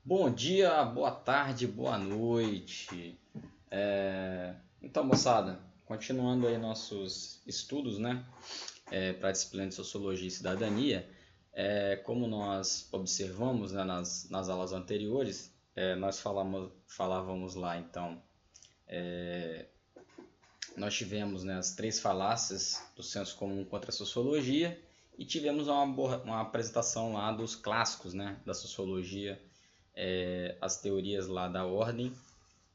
Bom dia, boa tarde, boa noite. Então, moçada, continuando aí nossos estudos, né, para a disciplina de Sociologia e Cidadania, como nós observamos, né, nas aulas anteriores, nós falávamos lá, então, nós tivemos, né, as três falácias do senso comum contra a sociologia e tivemos uma apresentação lá dos clássicos, né, da sociologia, as teorias lá da ordem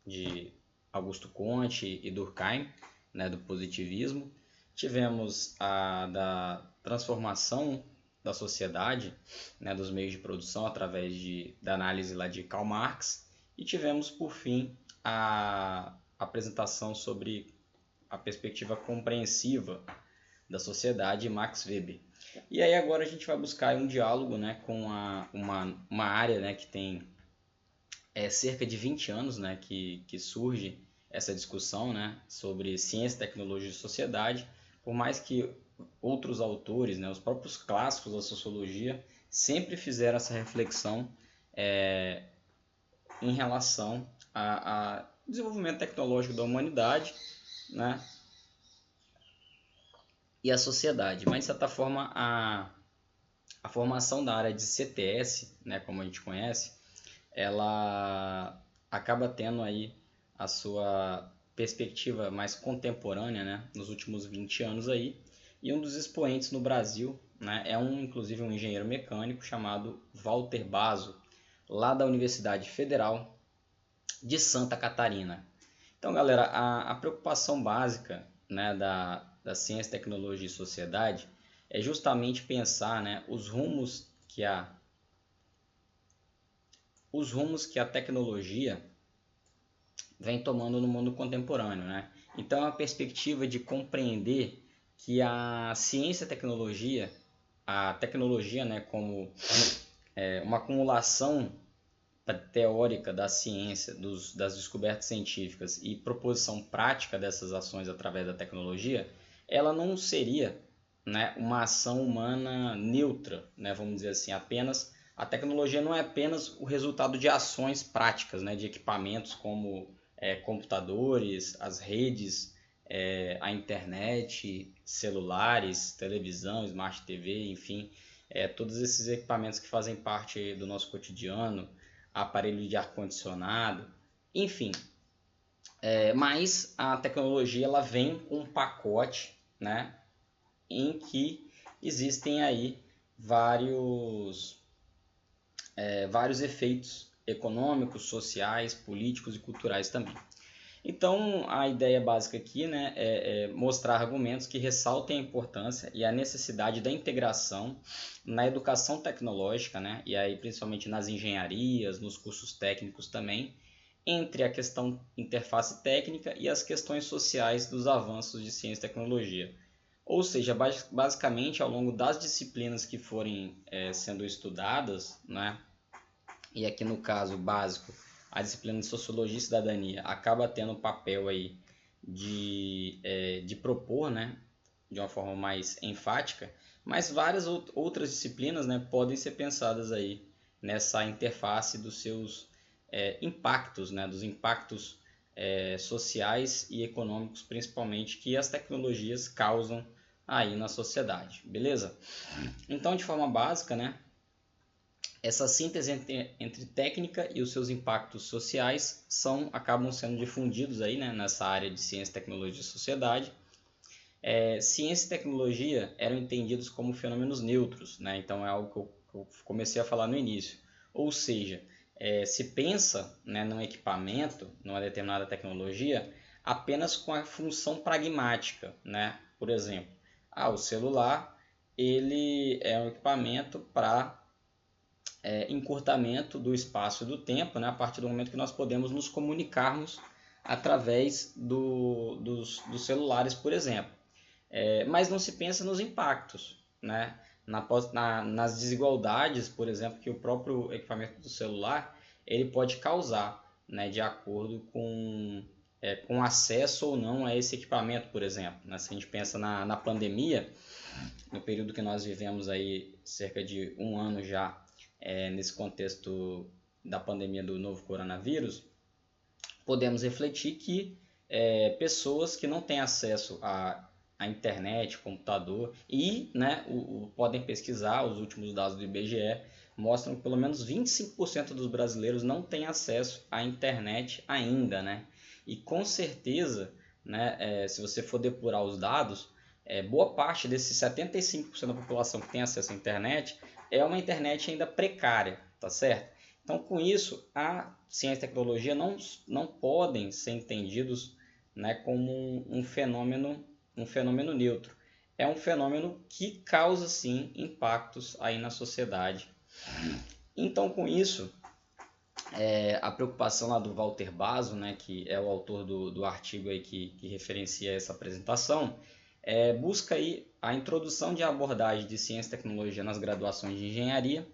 de Augusto Comte e Durkheim, né, do positivismo. Tivemos a da transformação da sociedade, né, dos meios de produção através da análise lá de Karl Marx. E tivemos, por fim, a apresentação sobre a perspectiva compreensiva da sociedade de Max Weber. E aí agora a gente vai buscar um diálogo, né, com uma área, né, que tem cerca de 20 anos, né, que surge essa discussão, né, sobre ciência, tecnologia e sociedade, por mais que outros autores, né, os próprios clássicos da sociologia, sempre fizeram essa reflexão em relação ao desenvolvimento tecnológico da humanidade, né, e a sociedade. Mas, de certa forma, a formação da área de CTS, né, como a gente conhece, ela acaba tendo aí a sua perspectiva mais contemporânea, né, nos últimos 20 anos aí, e um dos expoentes no Brasil, né, inclusive um engenheiro mecânico chamado Walter Basso, lá da Universidade Federal de Santa Catarina. Então, galera, a preocupação básica, né, da ciência, tecnologia e sociedade é justamente pensar, né, os rumos que a tecnologia vem tomando no mundo contemporâneo, né? Então, a perspectiva de compreender que a tecnologia, né, como uma acumulação teórica da ciência, das descobertas científicas e proposição prática dessas ações através da tecnologia, ela não seria, né, uma ação humana neutra, né, vamos dizer assim, apenas a tecnologia não é apenas o resultado de ações práticas, né, de equipamentos como computadores, as redes, a internet, celulares, televisão, smart TV, enfim, todos esses equipamentos que fazem parte do nosso cotidiano, aparelho de ar-condicionado, enfim. Mas a tecnologia ela vem com um pacote, né, em que existem aí vários efeitos econômicos, sociais, políticos e culturais também. Então, a ideia básica aqui, né, é mostrar argumentos que ressaltem a importância e a necessidade da integração na educação tecnológica, né, e aí principalmente nas engenharias, nos cursos técnicos também, entre a questão interface técnica e as questões sociais dos avanços de ciência e tecnologia. Ou seja, basicamente ao longo das disciplinas que forem sendo estudadas, né, e aqui no caso básico, a disciplina de Sociologia e Cidadania acaba tendo o papel aí de propor, né, de uma forma mais enfática, mas várias outras disciplinas, né, podem ser pensadas aí nessa interface dos seus impactos, né, dos impactos sociais e econômicos, principalmente, que as tecnologias causam aí na sociedade, beleza? Então, de forma básica, né, essa síntese entre técnica e os seus impactos sociais acabam sendo difundidos aí, né, nessa área de ciência, tecnologia e sociedade. Ciência e tecnologia eram entendidos como fenômenos neutros, né? Então é algo que eu comecei a falar no início. Ou seja, se pensa, né, num equipamento, numa determinada tecnologia, apenas com a função pragmática, né? Por exemplo, o celular ele é um equipamento para encurtamento do espaço e do tempo, né, a partir do momento que nós podemos nos comunicarmos através dos celulares, por exemplo. Mas não se pensa nos impactos, né, nas desigualdades, por exemplo, que o próprio equipamento do celular ele pode causar, né, de acordo com acesso ou não a esse equipamento, por exemplo. Né? Se a gente pensa na pandemia, no período que nós vivemos aí cerca de um ano já, nesse contexto da pandemia do novo coronavírus, podemos refletir que pessoas que não têm acesso à internet, computador e, né, podem pesquisar. Os últimos dados do IBGE mostram que pelo menos 25% dos brasileiros não têm acesso à internet ainda, né? E com certeza, né, se você for depurar os dados, boa parte desses 75% da população que tem acesso à internet é uma internet ainda precária, tá certo? Então, com isso, a ciência e a tecnologia não podem ser entendidos, né, como um fenômeno neutro. É um fenômeno que causa, sim, impactos aí na sociedade. Então, com isso, a preocupação lá do Walter Basso, né, que é o autor do artigo aí que referencia essa apresentação, busca aí a introdução de abordagem de ciência e tecnologia nas graduações de engenharia,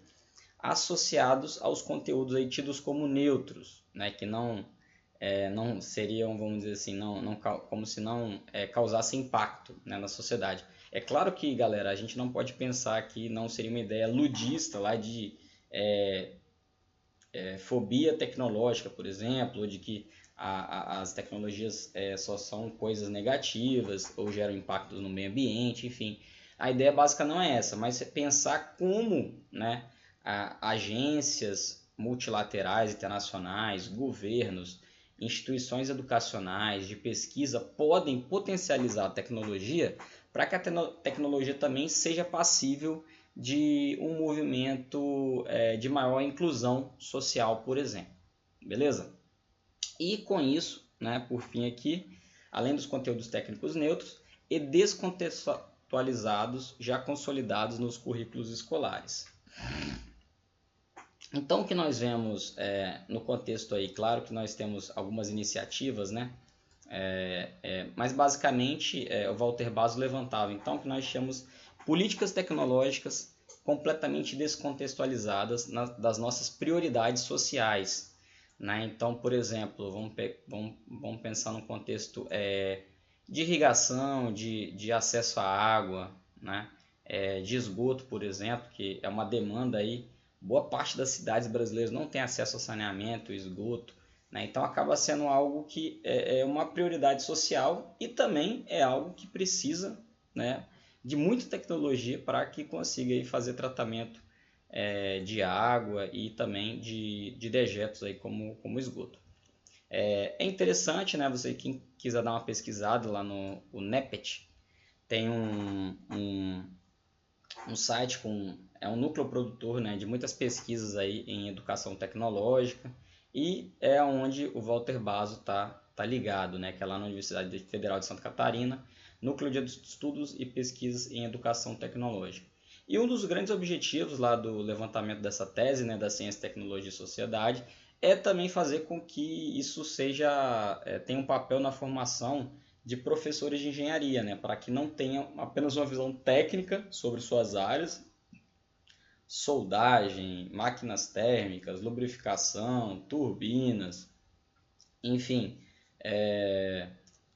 associados aos conteúdos aí tidos como neutros, né, que não seriam, vamos dizer assim, como se não causasse impacto, né, na sociedade. É claro que, galera, a gente não pode pensar que não seria uma ideia ludista lá de fobia tecnológica, por exemplo, ou de que as tecnologias só são coisas negativas ou geram impactos no meio ambiente, enfim. A ideia básica não é essa, mas é pensar como, né, agências multilaterais internacionais, governos, instituições educacionais de pesquisa podem potencializar a tecnologia para que a tecnologia também seja passível de um movimento de maior inclusão social, por exemplo. Beleza? E com isso, né, por fim aqui, além dos conteúdos técnicos neutros e descontextualizados, já consolidados nos currículos escolares. Então, o que nós vemos no contexto aí, claro que nós temos algumas iniciativas, né? Mas basicamente o Walter Basso levantava então que nós chamamos políticas tecnológicas completamente descontextualizadas das nossas prioridades sociais, né? Então, por exemplo, vamos pensar no contexto de irrigação, de acesso à água, né? De esgoto, por exemplo, que é uma demanda aí. Boa parte das cidades brasileiras não tem acesso ao saneamento, esgoto, né? Então acaba sendo algo que é uma prioridade social e também é algo que precisa, né, de muita tecnologia para que consiga aí fazer tratamento de água e também de dejetos aí como esgoto. É interessante, né, você quem quiser dar uma pesquisada lá no NEPET, tem um site um núcleo produtor, né, de muitas pesquisas aí em educação tecnológica, e é onde o Walter Basso tá ligado, né, que é lá na Universidade Federal de Santa Catarina, Núcleo de Estudos e Pesquisas em Educação Tecnológica. E um dos grandes objetivos lá do levantamento dessa tese, né, da ciência, tecnologia e sociedade, é também fazer com que isso tenha um papel na formação de professores de engenharia, né, para que não tenham apenas uma visão técnica sobre suas áreas, soldagem, máquinas térmicas, lubrificação, turbinas, enfim,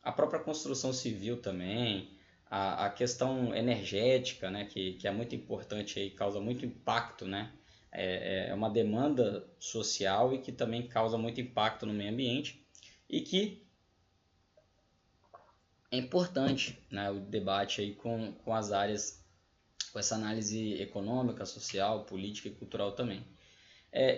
a própria construção civil também, a questão energética, né, que é muito importante e causa muito impacto, né, é uma demanda social e que também causa muito impacto no meio ambiente e que é importante, né, o debate aí com as áreas, com essa análise econômica, social, política e cultural também.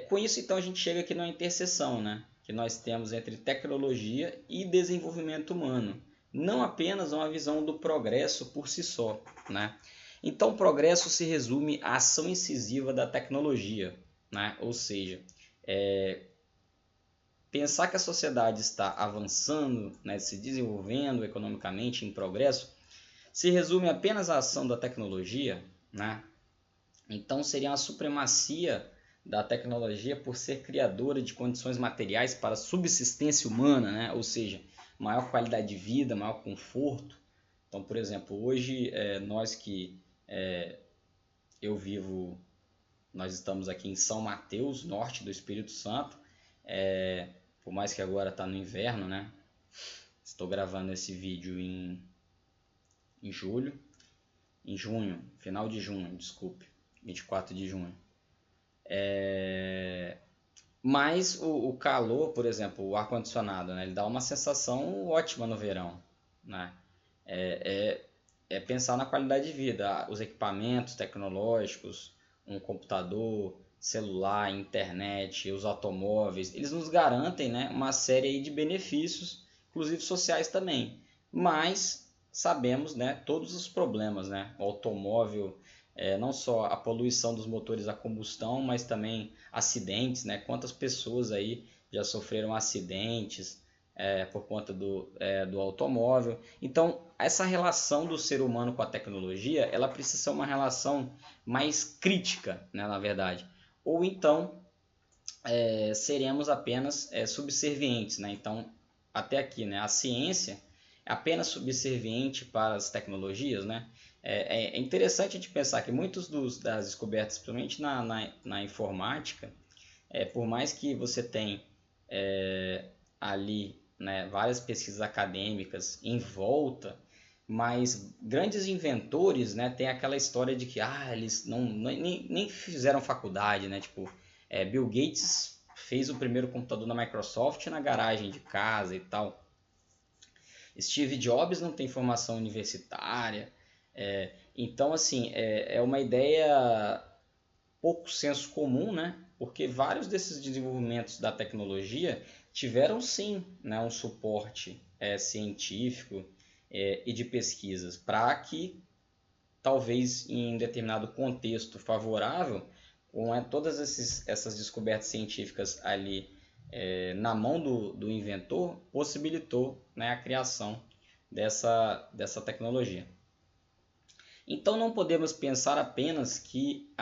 Com isso, então, a gente chega aqui na interseção, né, que nós temos entre tecnologia e desenvolvimento humano. Não apenas uma visão do progresso por si só, né? Então, o progresso se resume à ação incisiva da tecnologia, né? Ou seja, pensar que a sociedade está avançando, né, se desenvolvendo economicamente em progresso, se resume apenas à ação da tecnologia, né? Então seria uma supremacia da tecnologia por ser criadora de condições materiais para a subsistência humana, né? Ou seja, maior qualidade de vida, maior conforto. Então, por exemplo, hoje nós estamos aqui em São Mateus, norte do Espírito Santo, por mais que agora está no inverno, né? Estou gravando esse vídeo em junho, final de junho, desculpe, 24 de junho. Mas o calor, por exemplo, o ar-condicionado, né, ele dá uma sensação ótima no verão, né? É pensar na qualidade de vida, os equipamentos tecnológicos, um computador, celular, internet, os automóveis, eles nos garantem, né, uma série aí de benefícios, inclusive sociais também. Mas sabemos, né, todos os problemas, né? O automóvel, não só a poluição dos motores a combustão, mas também acidentes, né? Quantas pessoas aí já sofreram acidentes por conta do automóvel. Então, essa relação do ser humano com a tecnologia, ela precisa ser uma relação mais crítica, né, na verdade. Ou então, seremos apenas subservientes, né? Então, até aqui, né, a ciência é apenas subserviente para as tecnologias, né? É interessante a gente pensar que muitos das descobertas, principalmente na informática, por mais que você tenha ali, né, várias pesquisas acadêmicas em volta, mas grandes inventores, né, tem aquela história de que eles nem fizeram faculdade, né? Tipo, Bill Gates fez o primeiro computador da Microsoft na garagem de casa e tal. Steve Jobs não tem formação universitária. Então, assim, é uma ideia pouco senso comum, né? Porque vários desses desenvolvimentos da tecnologia tiveram sim, né, um suporte científico e de pesquisas para que, talvez em determinado contexto favorável, com todas essas descobertas científicas ali na mão do inventor, possibilitou, né, a criação dessa tecnologia. Então não podemos pensar apenas que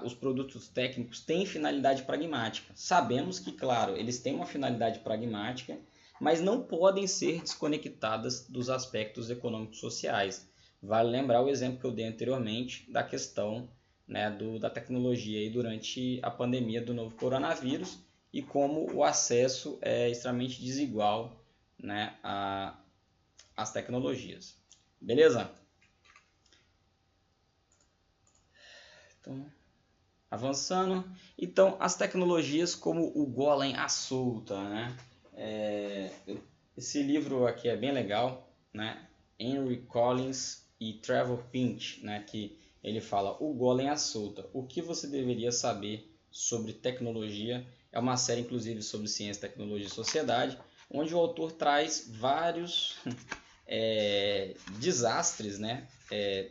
os produtos técnicos têm finalidade pragmática. Sabemos que, claro, eles têm uma finalidade pragmática, mas não podem ser desconectadas dos aspectos econômicos sociais. Vale lembrar o exemplo que eu dei anteriormente da questão, né, da tecnologia aí durante a pandemia do novo coronavírus e como o acesso é extremamente desigual, né, às tecnologias. Beleza? Então, avançando. Então, as tecnologias como o Golem à solta, né? Esse livro aqui é bem legal, né? Henry Collins e Trevor Pinch, né? Que ele fala o Golem à solta. O que você deveria saber sobre tecnologia? É uma série, inclusive, sobre ciência, tecnologia e sociedade, onde o autor traz vários desastres, né?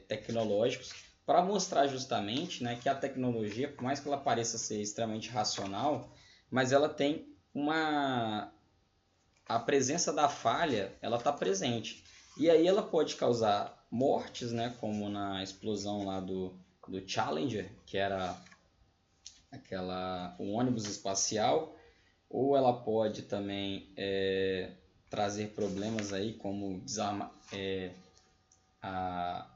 Tecnológicos para mostrar justamente, né, que a tecnologia, por mais que ela pareça ser extremamente racional, mas ela tem a presença da falha, ela está presente. E aí ela pode causar mortes, né, como na explosão lá do Challenger, que era um ônibus espacial, ou ela pode também trazer problemas aí como a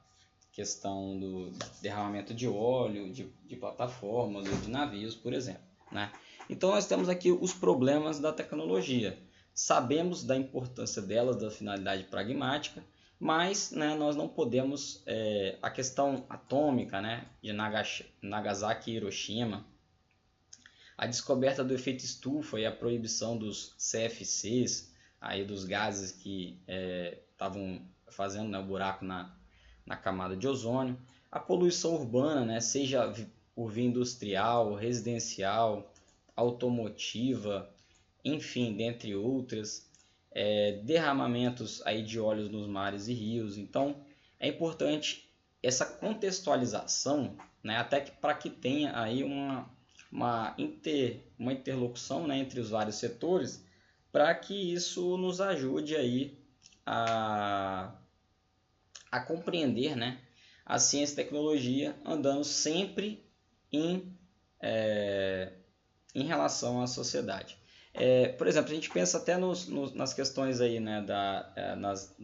questão do derramamento de óleo, de plataformas ou de navios, por exemplo, né? Então nós temos aqui os problemas da tecnologia. Sabemos da importância delas, da finalidade pragmática, mas, né, nós não podemos a questão atômica, né, de Nagasaki e Hiroshima, a descoberta do efeito estufa e a proibição dos CFCs, aí dos gases que estavam fazendo, né, o buraco na camada de ozônio, a poluição urbana, né, seja por via industrial, residencial, automotiva, enfim, dentre outras, derramamentos aí de óleos nos mares e rios. Então, é importante essa contextualização, né, até que para que tenha aí uma interlocução, né, entre os vários setores, para que isso nos ajude aí a compreender, né, a ciência e tecnologia andando sempre em relação à sociedade. Por exemplo, a gente pensa até nas questões aí, né, nas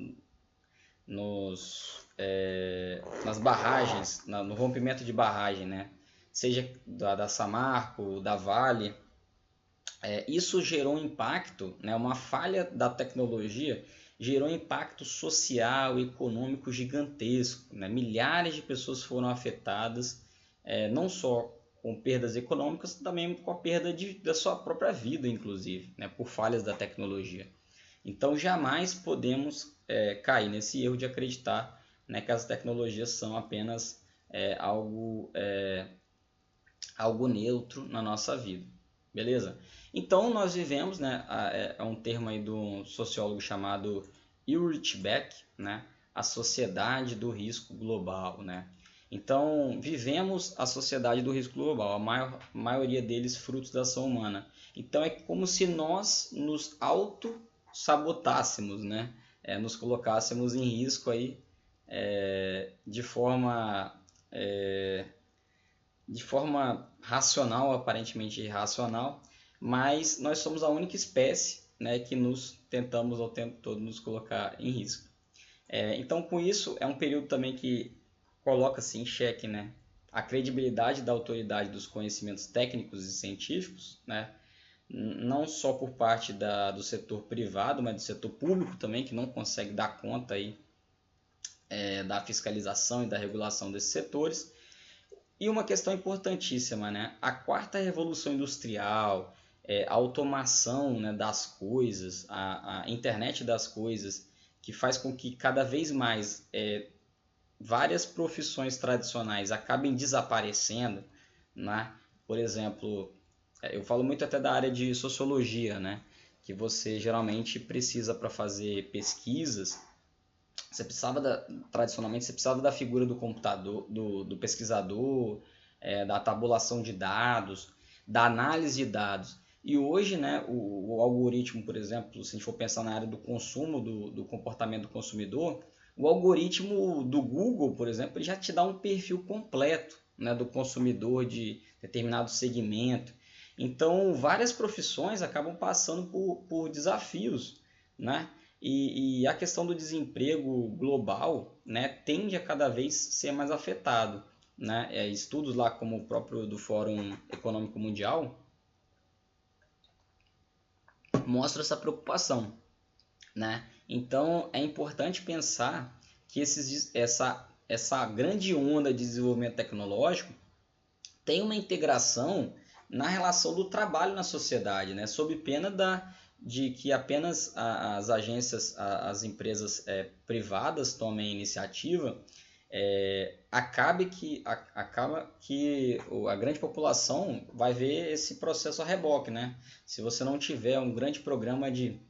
barragens, no rompimento de barragem, né, seja da Samarco, da Vale. Isso gerou um impacto, né, uma falha da tecnologia gerou um impacto social e econômico gigantesco, né? Milhares de pessoas foram afetadas, não só com perdas econômicas, também com a perda da sua própria vida, inclusive, né, por falhas da tecnologia. Então, jamais podemos cair nesse erro de acreditar, né, que as tecnologias são apenas algo neutro na nossa vida. Beleza? Então, nós vivemos, né, é um termo aí do sociólogo chamado Ulrich Beck, né, a sociedade do risco global, né? Então, vivemos a sociedade do risco global, a maioria deles frutos da ação humana. Então, é como se nós nos auto-sabotássemos, né? Nos colocássemos em risco aí, de forma racional, aparentemente irracional, mas nós somos a única espécie, né, que nos tentamos ao tempo todo nos colocar em risco. Então, com isso, é um período também que coloca-se em xeque, né, a credibilidade da autoridade dos conhecimentos técnicos e científicos, né, não só por parte do setor privado, mas do setor público também, que não consegue dar conta aí, da fiscalização e da regulação desses setores. E uma questão importantíssima, né, a quarta revolução industrial, a automação, né, das coisas, a internet das coisas, que faz com que cada vez mais várias profissões tradicionais acabem desaparecendo, né? Por exemplo, eu falo muito até da área de sociologia, né? Que você geralmente precisa para fazer pesquisas, tradicionalmente você precisava da figura do computador, do pesquisador, da tabulação de dados, da análise de dados. E hoje, né, o algoritmo, por exemplo, se a gente for pensar na área do consumo, do comportamento do consumidor, o algoritmo do Google, por exemplo, ele já te dá um perfil completo, né, do consumidor de determinado segmento. Então, várias profissões acabam passando por desafios, né? E a questão do desemprego global, né, tende a cada vez ser mais afetado, né? Estudos lá como o próprio do Fórum Econômico Mundial mostram essa preocupação, né? Então, é importante pensar que essa grande onda de desenvolvimento tecnológico tem uma integração na relação do trabalho na sociedade, né? Sob pena de que apenas as agências, as empresas privadas tomem a iniciativa, acaba que a grande população vai ver esse processo a reboque, né? Se você não tiver um grande programa de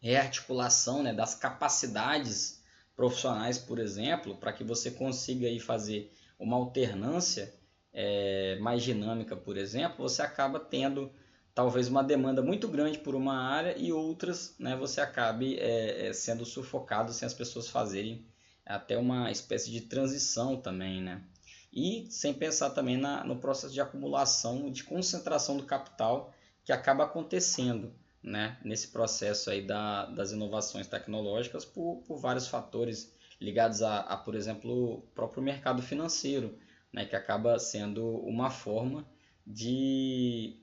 rearticulação, né, das capacidades profissionais, por exemplo, para que você consiga aí fazer uma alternância mais dinâmica, por exemplo, você acaba tendo talvez uma demanda muito grande por uma área e outras, né, você acabe sendo sufocado sem as pessoas fazerem até uma espécie de transição também, né? E sem pensar também no processo de acumulação, de concentração do capital que acaba acontecendo, né, nesse processo aí das inovações tecnológicas por vários fatores ligados por exemplo, o próprio mercado financeiro, né, que acaba sendo uma forma de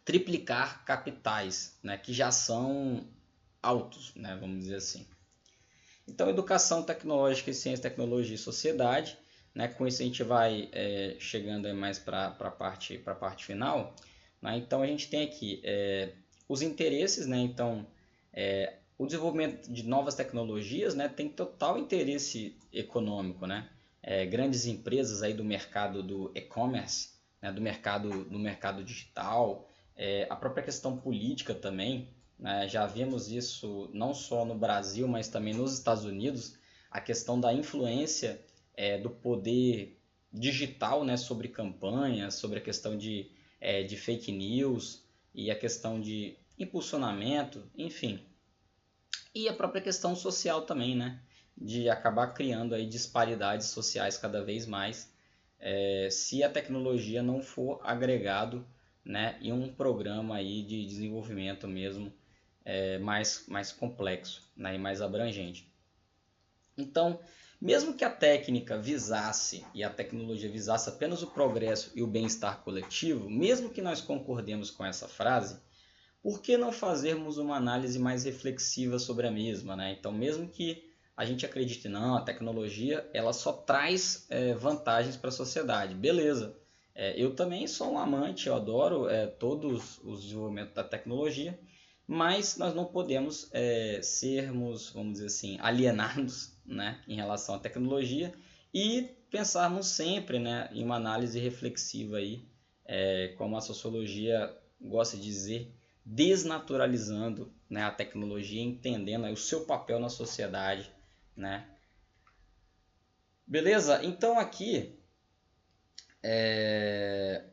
triplicar capitais, né, que já são altos, né, vamos dizer assim. Então, educação tecnológica e ciência, tecnologia e sociedade, né, com isso a gente vai chegando aí mais para a parte final, né? Então, a gente tem aqui os interesses, né? Então, o desenvolvimento de novas tecnologias, né, tem total interesse econômico, né? Grandes empresas aí do mercado do e-commerce, né, do mercado digital, a própria questão política também, né, já vimos isso não só no Brasil, mas também nos Estados Unidos, a questão da influência do poder digital, né, sobre campanhas, sobre a questão de fake news e a questão de impulsionamento, enfim. E a própria questão social também, né, de acabar criando aí disparidades sociais cada vez mais, se a tecnologia não for agregado, né, em um programa aí de desenvolvimento mesmo mais complexo, né, e mais abrangente. Então, mesmo que a técnica visasse e a tecnologia visasse apenas o progresso e o bem-estar coletivo, mesmo que nós concordemos com essa frase, por que não fazermos uma análise mais reflexiva sobre a mesma, né? Então, mesmo que a gente acredite, não, a tecnologia ela só traz vantagens para a sociedade, beleza. Eu também sou um amante, eu adoro todos os desenvolvimentos da tecnologia, mas nós não podemos sermos, vamos dizer assim, alienados, né, em relação à tecnologia e pensarmos sempre, né, em uma análise reflexiva aí, como a sociologia gosta de dizer, desnaturalizando, né, a tecnologia, entendendo aí o seu papel na sociedade, né? Beleza? Então aqui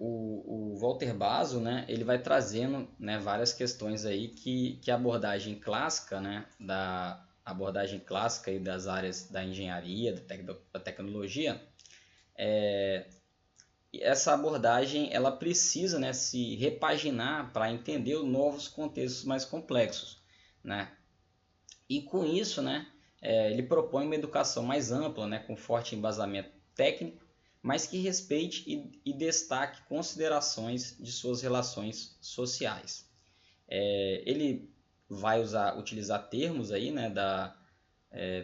o Walter Basso, né, ele vai trazendo, né, várias questões aí que a abordagem clássica, né, da abordagem clássica e das áreas da engenharia, da tecnologia, essa abordagem ela precisa, né, se repaginar para entender os novos contextos mais complexos, né? E com isso, né, ele propõe uma educação mais ampla, né, com forte embasamento técnico, mas que respeite e destaque considerações de suas relações sociais. Ele vai utilizar termos aí, né,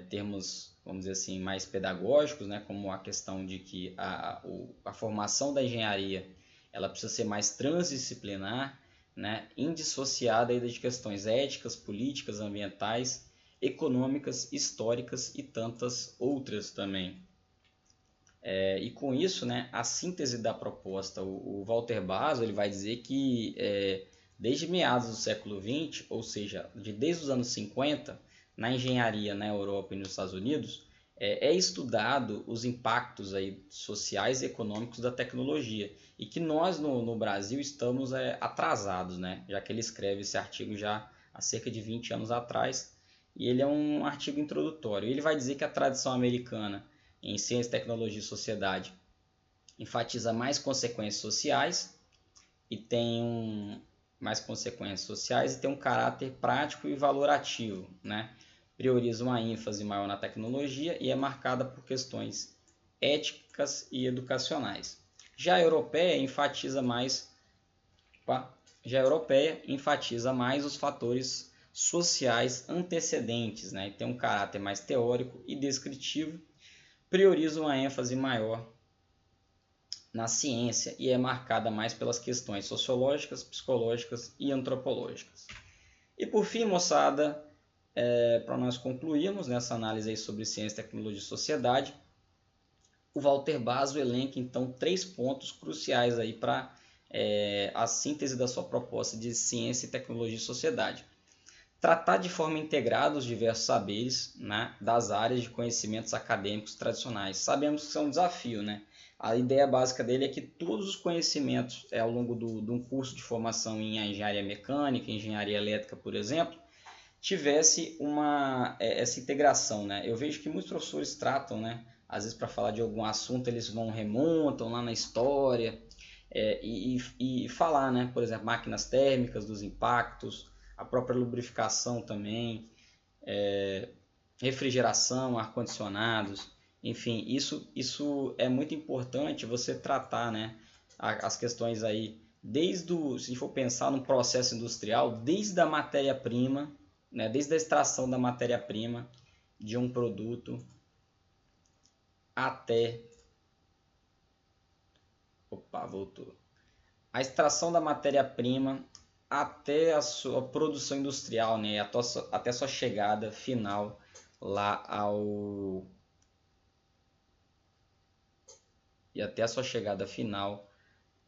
termos, vamos dizer assim, mais pedagógicos, né, como a questão de que a formação da engenharia ela precisa ser mais transdisciplinar, né, indissociada aí de questões éticas, políticas, ambientais, econômicas, históricas e tantas outras também. E com isso, né, a síntese da proposta, o Walter Basso ele vai dizer que desde meados do século XX, ou seja, desde os anos 50, na engenharia na Europa e nos Estados Unidos, é estudado os impactos aí sociais e econômicos da tecnologia e que nós no Brasil estamos atrasados, né? Já que ele escreve esse artigo já há cerca de 20 anos atrás e ele é um artigo introdutório. Ele vai dizer que a tradição americana em ciência, tecnologia e sociedade enfatiza mais consequências sociais e tem um caráter prático e valorativo, né? Prioriza uma ênfase maior na tecnologia e é marcada por questões éticas e educacionais. Já a europeia enfatiza mais os fatores sociais antecedentes, né? E tem um caráter mais teórico e descritivo, prioriza uma ênfase maior na ciência e é marcada mais pelas questões sociológicas, psicológicas e antropológicas. E por fim, moçada, para nós concluirmos nessa análise aí sobre ciência, tecnologia e sociedade, o Walter Basso elenca então 3 pontos cruciais aí para a síntese da sua proposta de ciência, tecnologia e sociedade. Tratar de forma integrada os diversos saberes, né, das áreas de conhecimentos acadêmicos tradicionais. Sabemos que isso é um desafio, né? A ideia básica dele é que todos os conhecimentos ao longo de um curso de formação em engenharia mecânica, engenharia elétrica, por exemplo, tivesse essa integração, né? Eu vejo que muitos professores tratam, né? Às vezes para falar de algum assunto eles remontam lá na história e falar, né? Por exemplo, máquinas térmicas, dos impactos, a própria lubrificação também, refrigeração, ar-condicionados, enfim, isso é muito importante você tratar, né, as questões aí, se for pensar no processo industrial, desde a matéria-prima, né, desde a extração da matéria-prima de um produto até... Opa, voltou. A extração da matéria-prima até a sua produção industrial, né, até a sua chegada final lá até a sua chegada final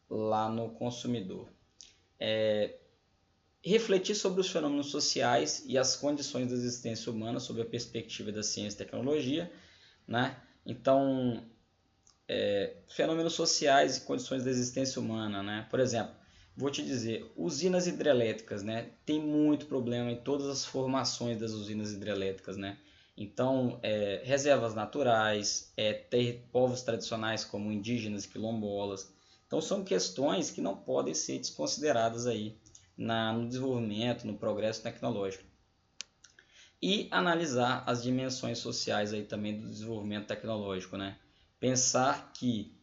lá no consumidor. Refletir sobre os fenômenos sociais e as condições da existência humana sob a perspectiva da ciência e tecnologia, né? Então, fenômenos sociais e condições da existência humana, né? Por exemplo, vou te dizer, usinas hidrelétricas, né? Tem muito problema em todas as formações das usinas hidrelétricas, né? Então, reservas naturais, ter povos tradicionais como indígenas e quilombolas. Então, são questões que não podem ser desconsideradas aí no desenvolvimento, no progresso tecnológico. E analisar as dimensões sociais aí também do desenvolvimento tecnológico, né? Pensar que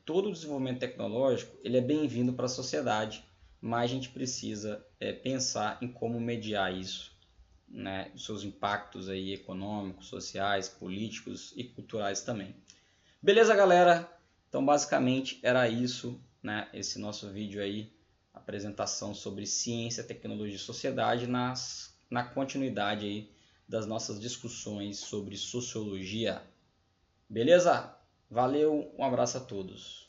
todo o desenvolvimento tecnológico ele é bem-vindo para a sociedade, mas a gente precisa pensar em como mediar isso, né, os seus impactos aí econômicos, sociais, políticos e culturais também. Beleza, galera? Então, basicamente, era isso, né? Esse nosso vídeo aí, apresentação sobre ciência, tecnologia e sociedade na continuidade aí das nossas discussões sobre sociologia. Beleza? Valeu, um abraço a todos.